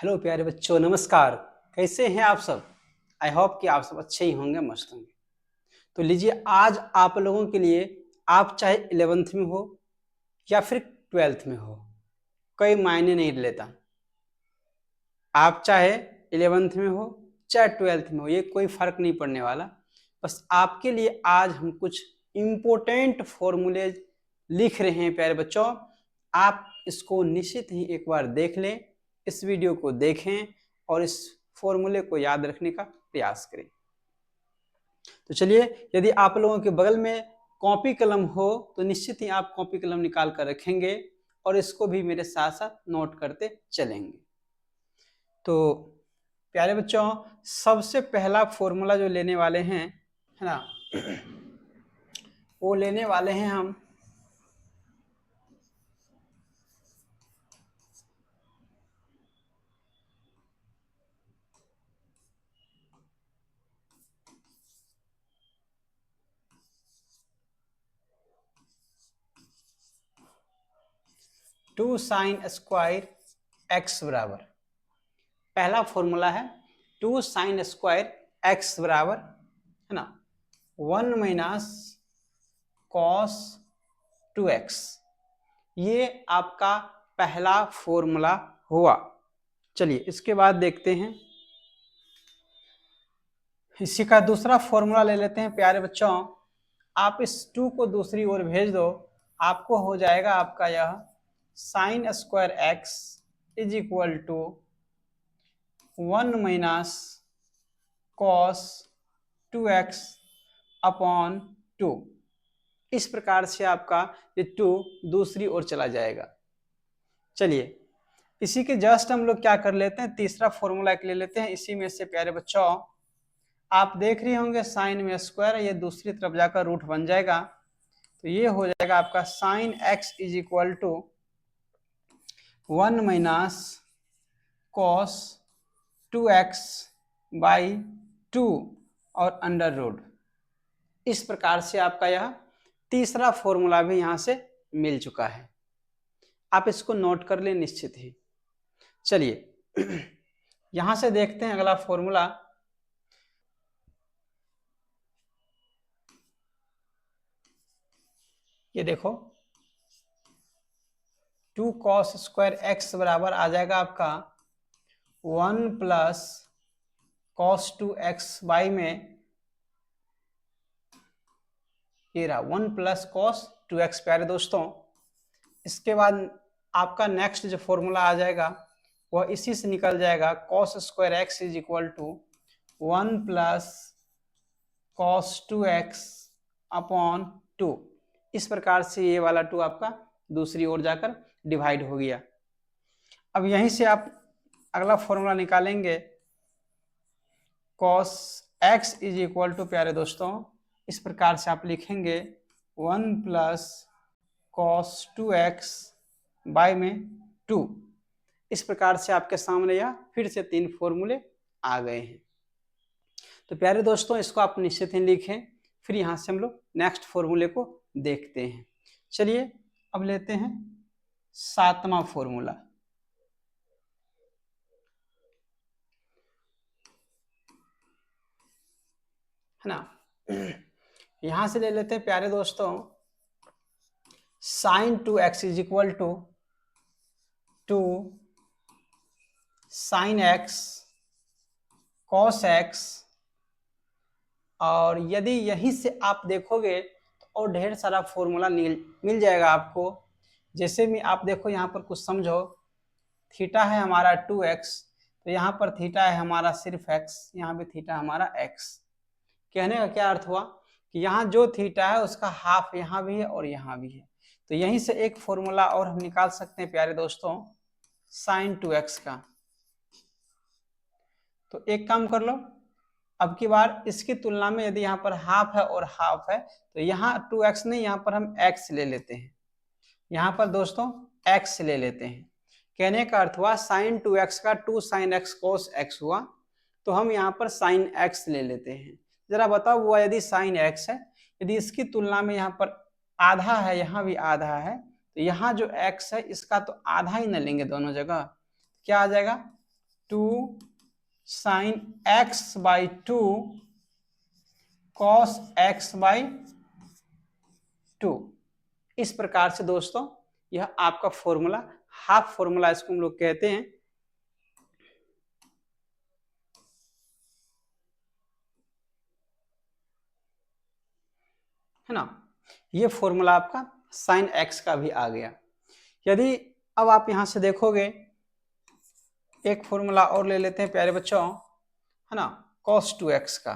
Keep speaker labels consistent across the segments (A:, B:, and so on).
A: Hello प्यारे बच्चों, नमस्कार। कैसे हैं आप सब? आई होप कि आप सब अच्छे ही होंगे, मस्त होंगे। तो लीजिए, आज आप लोगों के लिए, आप चाहे 11th में हो या फिर 12th में हो, कोई मायने नहीं लेता। आप चाहे 11th में हो चाहे 12th में हो, ये कोई फर्क नहीं पड़ने वाला। बस आपके लिए आज हम कुछ इम्पोर्टेंट फॉर्मूले लिख रहे हैं प्यारे बच्चों। आप इसको निश्चित ही एक बार देख लें, इस वीडियो को देखें और इस फॉर्मूले को याद रखने का प्रयास करें। तो चलिए, यदि आप लोगों के बगल में कॉपी कलम हो तो निश्चित ही आप कॉपी कलम निकाल कर रखेंगे और इसको भी मेरे साथ साथ नोट करते चलेंगे। तो प्यारे बच्चों, सबसे पहला फॉर्मूला जो लेने वाले हैं, है ना, वो लेने वाले हैं हम 2 sin स्क्वायर एक्स बराबर, पहला फॉर्मूला है 2 sin स्क्वायर एक्स बराबर, है ना, 1 माइनस कॉस 2x। ये आपका पहला फॉर्मूला हुआ। चलिए इसके बाद देखते हैं, इसी का दूसरा फॉर्मूला ले लेते हैं प्यारे बच्चों। आप इस 2 को दूसरी ओर भेज दो, आपको हो जाएगा आपका यह sine square x is equal to 1 minus cos 2x upon 2। इस प्रकार से आपका ये 2 दूसरी ओर चला जाएगा। चलिए इसी के जस्ट हम लोग क्या कर लेते हैं, तीसरा फॉर्मूला ले लेते हैं। इसी में से प्यारे बच्चों आप देख रहे होंगे साइन में स्क्वायर, ये दूसरी तरफ जाकर रूट बन जाएगा। तो ये हो जाएगा आपका sine x is equal to 1 minus cos 2x by 2 और अंडर रूट। इस प्रकार से आपका यह तीसरा फॉर्मूला भी यहां से मिल चुका है। आप इसको नोट कर लें निश्चित ही। चलिए यहां से देखते हैं अगला फॉर्मूला। ये देखो 2 कॉस स्क्वायर एक्स बराबर आ जाएगा आपका 1 प्लस कॉस 2x बाई में ये रहा 1 प्लस कॉस 2x प्यारे दोस्तों। इसके बाद आपका नेक्स्ट जो फॉर्मूला आ जाएगा वह इसी से निकल जाएगा, cos square x is equal to 1 plus cos 2x upon 2। इस प्रकार से ये वाला 2 आपका दूसरी ओर जाकर डिवाइड हो गया। अब यहीं से आप अगला फॉर्मूला निकालेंगे, cos x is equal to प्यारे दोस्तों, इस प्रकार से आप लिखेंगे 1 प्लस कॉस 2x बाई में 2। इस प्रकार से आपके सामने यह फिर से 3 फॉर्मूले आ गए हैं। तो प्यारे दोस्तों इसको आप निश्चित ही लिखें, फिर यहाँ से हम लोग नेक्स्ट फॉर्मूले को देखते हैं। चलिए अब लेते हैं 7वां फॉर्मूला, है ना। यहां से ले लेते हैं प्यारे दोस्तों sine 2x is equal to 2 sine x cos x। और यदि यहीं से आप देखोगे तो और ढेर सारा फॉर्मूला मिल जाएगा आपको। जैसे भी आप देखो यहाँ पर कुछ समझो, थीटा है हमारा 2x, तो यहाँ पर थीटा है हमारा सिर्फ x, यहाँ पे थीटा हमारा x। कहने का क्या अर्थ हुआ कि यहाँ जो थीटा है उसका हाफ यहाँ भी है और यहाँ भी है। तो यहीं से एक फॉर्मूला और हम निकाल सकते हैं प्यारे दोस्तों साइन 2x का। तो एक काम कर लो, अब की बार इसकी तुलना में यदि यहाँ पर हाफ है और हाफ है तो यहाँ 2x नहीं, यहाँ पर हम x ले लेते हैं। यहाँ पर दोस्तों x ले लेते हैं। कहने का अर्थ हुआ साइन 2x का 2 साइन x कोस x हुआ, तो हम यहाँ पर साइन x ले लेते हैं। जरा बताओ हुआ, यदि साइन x है, यदि इसकी तुलना में यहाँ पर आधा है, यहाँ भी आधा है, तो यहाँ जो x है इसका तो आधा ही न लेंगे दोनों जगह, क्या आ जाएगा 2 sine x by 2 cos x by 2। इस प्रकार से दोस्तों यह आपका फॉर्मूला, हाफ फॉर्मूला इसको हम लोग कहते हैं, है ना। ये फॉर्मूला आपका साइन x का भी आ गया। यदि अब आप यहां से देखोगे, एक फॉर्मूला और ले लेते हैं प्यारे बच्चों, है ना, cos 2x का।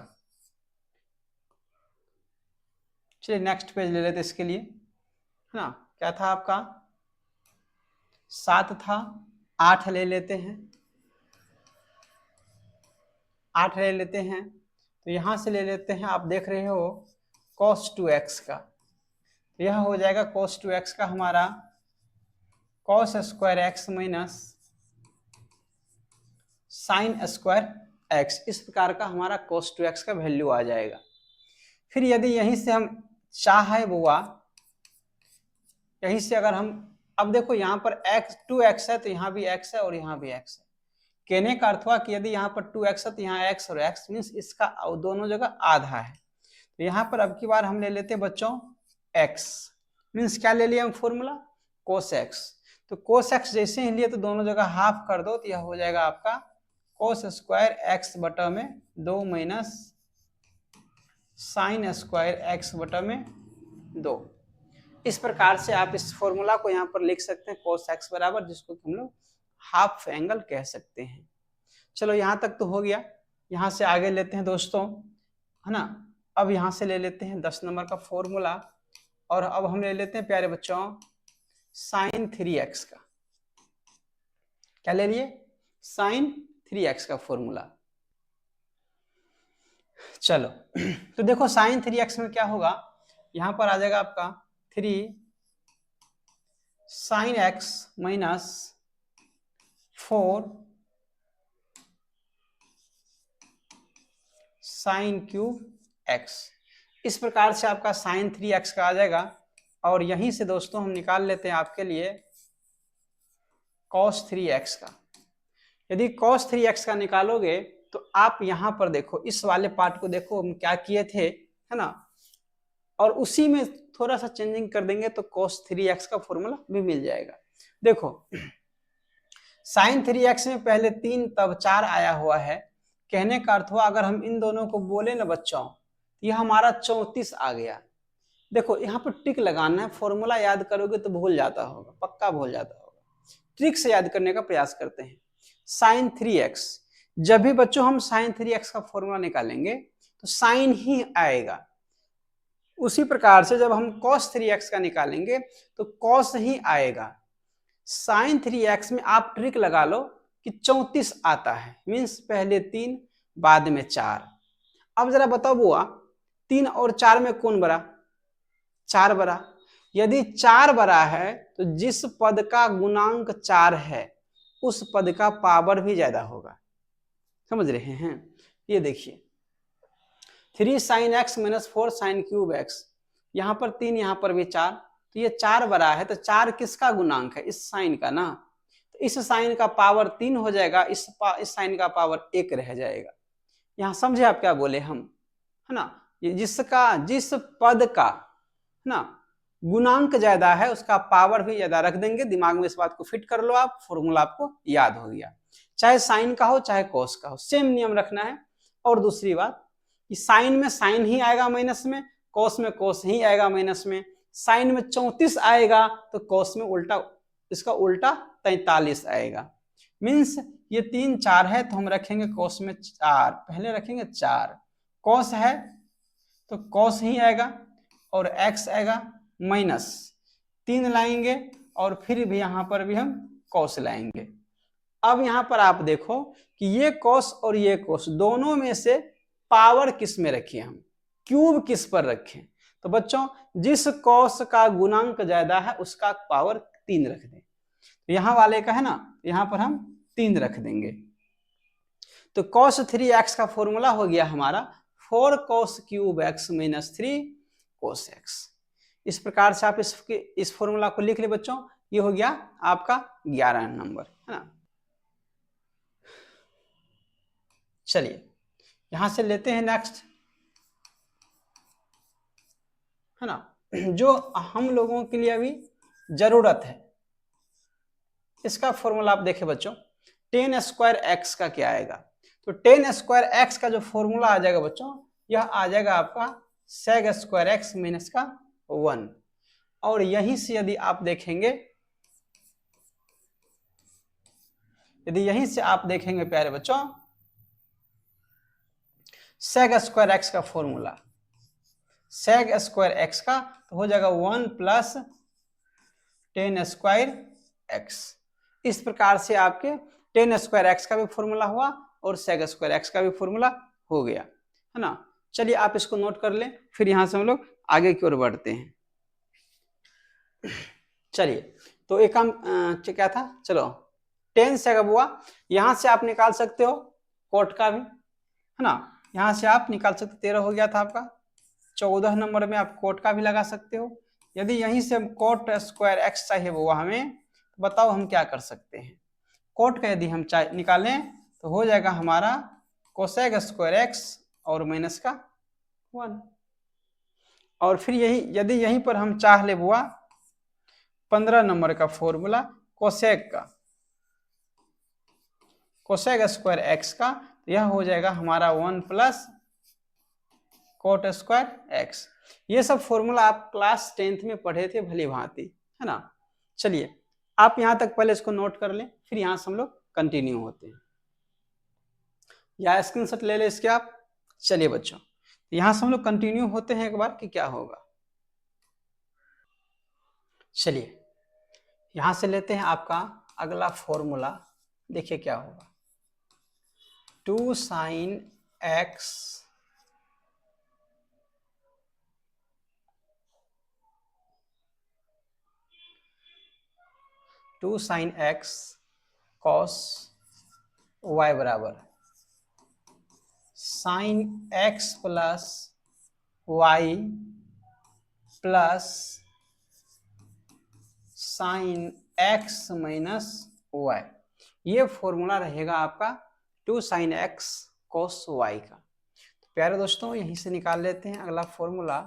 A: चलिए नेक्स्ट पेज ले लेते हैं इसके लिए, है ना। क्या था आपका, 7 था, 8 ले लेते हैं, 8 ले लेते हैं। तो यहां से ले लेते हैं, आप देख रहे हो cos 2x का, तो यह हो जाएगा cos 2x का हमारा cos square x minus sine square x। इस प्रकार का हमारा cos 2x का वैल्यू आ जाएगा। फिर यदि यहीं से हम चाहे बुआ, यहीं से अगर हम, अब देखो यहाँ पर x 2x है तो यहाँ भी x है और यहाँ भी x है। कहने का अर्थ हुआ कि यदि यहाँ पर 2x है तो यहाँ x और x मीन्स इसका दोनों जगह आधा है। तो यहाँ पर अब की बार हम ले लेते हैं बच्चों x, मीन्स क्या ले लिया हम फॉर्मूला, cos x। तो cos x जैसे ही लिए तो दोनों जगह हाफ कर दो, तो यह हो जाएगा आपका cos स्क्वायर x बटा में 2 माइनस साइन स्क्वायर x बटा में 2। इस प्रकार से आप इस फॉर्मूला को यहाँ पर लिख सकते हैं cos x बराबर, जिसको हम लोग हाफ एंगल कह सकते हैं। चलो यहाँ तक तो हो गया। यहाँ से आगे लेते हैं दोस्तों, है ना। अब यहाँ से ले लेते हैं 10 नंबर का फॉर्मूला, और अब हम ले लेते हैं प्यारे बच्चों साइन 3x का। क्या ले लिए, साइन 3x का फॉर्मूला। चलो तो देखो साइन 3x में क्या होगा, यहां पर आ जाएगा आपका 3 sine x minus 4 sine cube x। इस प्रकार से आपका साइन 3x का आ जाएगा। और यहीं से दोस्तों हम निकाल लेते हैं आपके लिए cos 3x का। यदि cos 3x का निकालोगे तो आप यहां पर देखो, इस वाले पार्ट को देखो हम क्या किए थे, है ना, और उसी में थोड़ा सा चेंजिंग कर देंगे तो cos 3x का फॉर्मूला भी मिल जाएगा। देखो साइन 3x में पहले 3 तब 4 आया हुआ है। कहने का अर्थ हुआ अगर हम इन दोनों को बोले ना बच्चों, यह हमारा 34 आ गया। देखो यहाँ पर टिक लगाना है, फॉर्मूला याद करोगे तो भूल जाता होगा, पक्का भूल जाता होगा। ट्रिक से याद करने का प्रयास करते हैं। साइन 3x, जब भी बच्चों हम साइन 3x का फॉर्मूला निकालेंगे तो साइन ही आएगा। उसी प्रकार से जब हम cos 3x का निकालेंगे तो cos ही आएगा। साइन 3x में आप ट्रिक लगा लो कि 34 आता है, मीन्स पहले 3 बाद में 4। अब जरा बताओ बुआ, 3 और 4 में कौन बड़ा, 4 बड़ा। यदि 4 बड़ा है तो जिस पद का गुणांक 4 है उस पद का पावर भी ज्यादा होगा। समझ रहे हैं, ये देखिए 3 sine x minus 4 sine cube x, यहाँ पर 3 यहाँ पर भी 4, तो ये 4 बड़ा है तो 4 किसका गुणांक है, इस साइन का ना। तो इस साइन का पावर 3 हो जाएगा, इस साइन का पावर 1 रह जाएगा। यहाँ समझे आप क्या बोले हम, है ना। ये जिस पद का, है ना, गुणांक ज्यादा है उसका पावर भी ज्यादा रख देंगे। दिमाग में इस बात को फिट कर लो आप, फॉर्मूला आपको याद हो गया। चाहे साइन का हो चाहे कोस का हो, सेम नियम रखना है। और दूसरी बात कि साइन में साइन ही आएगा माइनस में, कोस में कोस ही आएगा माइनस में। साइन में 34 आएगा तो कोस में उल्टा, इसका उल्टा 43 आएगा। मीन्स ये 3 4 है तो हम रखेंगे कोस में 4, पहले रखेंगे 4। कोस है तो कोस ही आएगा और एक्स आएगा माइनस 3 लाएंगे और फिर भी यहां पर भी हम कोस लाएंगे। अब यहां पर आप देखो कि ये कोस और ये कोस दोनों में से पावर किस में रखें, हम क्यूब किस पर रखें। तो बच्चों जिस कोस का गुणांक ज्यादा है उसका पावर 3 रख दें। तो यहां वाले का है ना, यहां पर हम 3 रख देंगे। तो cos 3x का फॉर्मूला हो गया हमारा 4 cos cube x minus 3 cos x। इस प्रकार से आप इस फॉर्मूला को लिख ले बच्चों। ये हो गया आपका 11 नंबर, है ना। चलिए यहां से लेते हैं नेक्स्ट, है ना, जो हम लोगों के लिए अभी जरूरत है, इसका फॉर्मूला आप देखें बच्चों, टेन स्क्वायर एक्स का क्या आएगा। तो टेन स्क्वायर एक्स का जो फॉर्मूला आ जाएगा बच्चों, यह आ जाएगा आपका सेग स्क्वायर एक्स माइनस का 1। और यहीं से यदि आप देखेंगे, प्यारे बच्चों, सेग स्क्वायर एक्स का फॉर्मूला, सेग स्क्वायर एक्स का तो हो जाएगा 1 प्लस टेन स्क्वायर एक्स। इस प्रकार से आपके टेन स्क्वायर एक्स का भी फॉर्मूला हुआ और सेग स्क्वायर एक्स का भी फॉर्मूला हो गया, है ना। चलिए आप इसको नोट कर लें, फिर यहां से हम लोग आगे की ओर बढ़ते हैं। चलिए तो एक काम क्या था, चलो टेन सेग हुआ, यहां से आप निकाल सकते हो कोट का भी, है ना। यहां से आप निकाल सकते, 13 हो गया था आपका, 14 नंबर में आप कोट का भी लगा सकते हो। यदि यहीं से हम कोट स्क्वायर एक्स चाहिए वो हमें, तो बताओ हम क्या कर सकते हैं। कोट का यदि हम निकालें तो हो जाएगा हमारा कोसेक स्क्वायर एक्स और माइनस का 1। और फिर यही यदि यहीं पर हम चाह ले बुआ 15 नंबर का फॉर्मूला कोसेक का, कोसेक स्क्वायर एक्स का, तो यह हो जाएगा हमारा 1 प्लस कोट स्क्वायर एक्स। ये सब फॉर्मूला आप क्लास 10th में पढ़े थे भली भांति, है ना। चलिए आप यहां तक पहले इसको नोट कर लें, फिर यहां से हम लोग कंटिन्यू होते हैं, या स्क्रीनशॉट ले ले इसके आप। चलिए बच्चों यहां से हम लोग कंटिन्यू होते हैं एक बार कि क्या होगा। चलिए यहां से लेते हैं आपका अगला फॉर्मूला, देखिए क्या होगा, 2 साइन एक्स कॉस वाई बराबर sine x plus y plus sine x minus y. ये फॉर्मूला रहेगा आपका 2 साइन एक्स कॉस वाई का। तो प्यारे दोस्तों यहीं से निकाल लेते हैं अगला फॉर्मूला,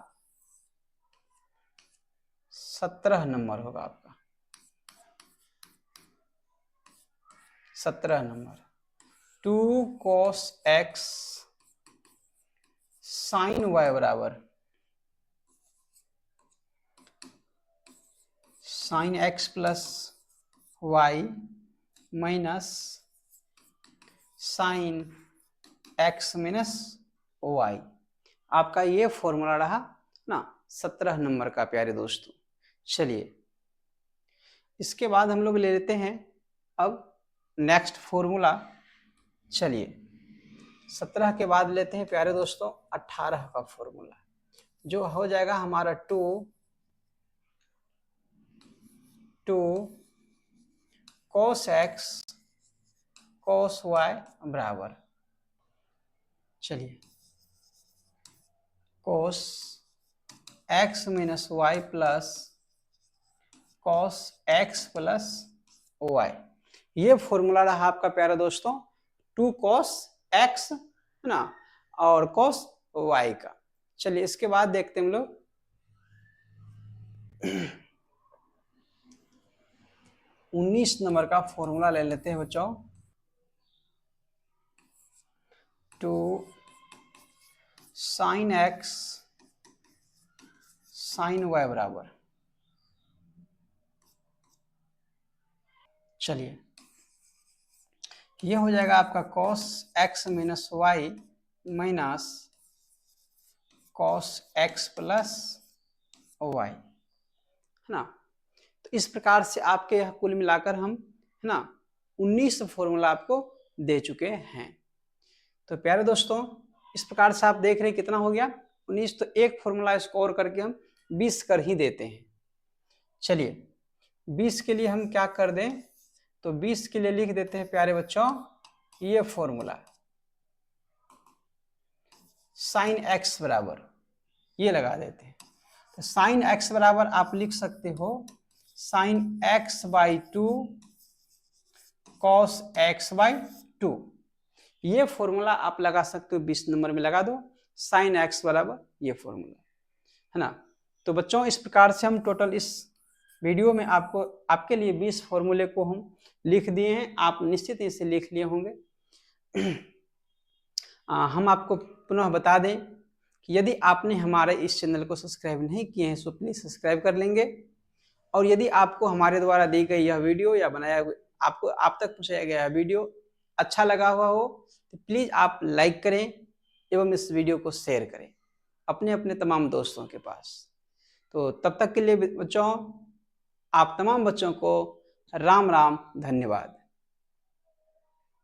A: 17 नंबर होगा आपका, 17 number, 2 cos x sine y बराबर sine x plus y minus sine x minus y. आपका ये फॉर्मूला रहा ना 17 नंबर का प्यारे दोस्तों। चलिए इसके बाद हम लोग ले लेते हैं अब नेक्स्ट फॉर्मूला। चलिए 17 के बाद लेते हैं प्यारे दोस्तों 18 का फॉर्मूला, जो हो जाएगा हमारा 2 cos x cos y बराबर, चलिए cos x minus y plus cos x प्लस y। ये फॉर्मूला रहा आपका प्यारा दोस्तों 2 cos x, है ना, और cos y का। चलिए इसके बाद देखते हैं हम लोग 19 नंबर का फॉर्मूला ले लेते हैं बच्चों, 2 साइन एक्स साइन वाई बराबर, चलिए ये हो जाएगा आपका cos x minus y minus cos x plus y, है ना। तो इस प्रकार से आपके यह कुल मिलाकर हम, है ना, 19 फॉर्मूला आपको दे चुके हैं। तो प्यारे दोस्तों इस प्रकार से आप देख रहे हैं कितना हो गया 19। तो एक फॉर्मूला स्कोर करके हम 20 कर ही देते हैं। चलिए 20 के लिए हम क्या कर दें, तो 20 के लिए लिख देते हैं प्यारे बच्चों ये फॉर्मूला साइन एक्स बराबर, ये लगा देते हैं। तो साइन एक्स बराबर आप लिख सकते हो sine x by 2 cos x by 2। ये फॉर्मूला आप लगा सकते हो, 20 नंबर में लगा दो, साइन एक्स बराबर ये फॉर्मूला, है ना। तो बच्चों इस प्रकार से हम टोटल इस वीडियो में आपको आपके लिए 20 फॉर्मूले को हम लिख दिए हैं, आप निश्चित इसे लिख लिए होंगे। हम आपको पुनः बता दें कि यदि आपने हमारे इस चैनल को सब्सक्राइब नहीं किए हैं तो प्लीज़ सब्सक्राइब कर लेंगे, और यदि आपको हमारे द्वारा दी गई यह वीडियो या बनाया आपको आप तक पहुँचाया गया वीडियो अच्छा लगा हुआ हो तो प्लीज़ आप लाइक करें एवं इस वीडियो को शेयर करें अपने अपने तमाम दोस्तों के पास। तो तब तक के लिए बच्चों, आप तमाम बच्चों को राम राम, धन्यवाद।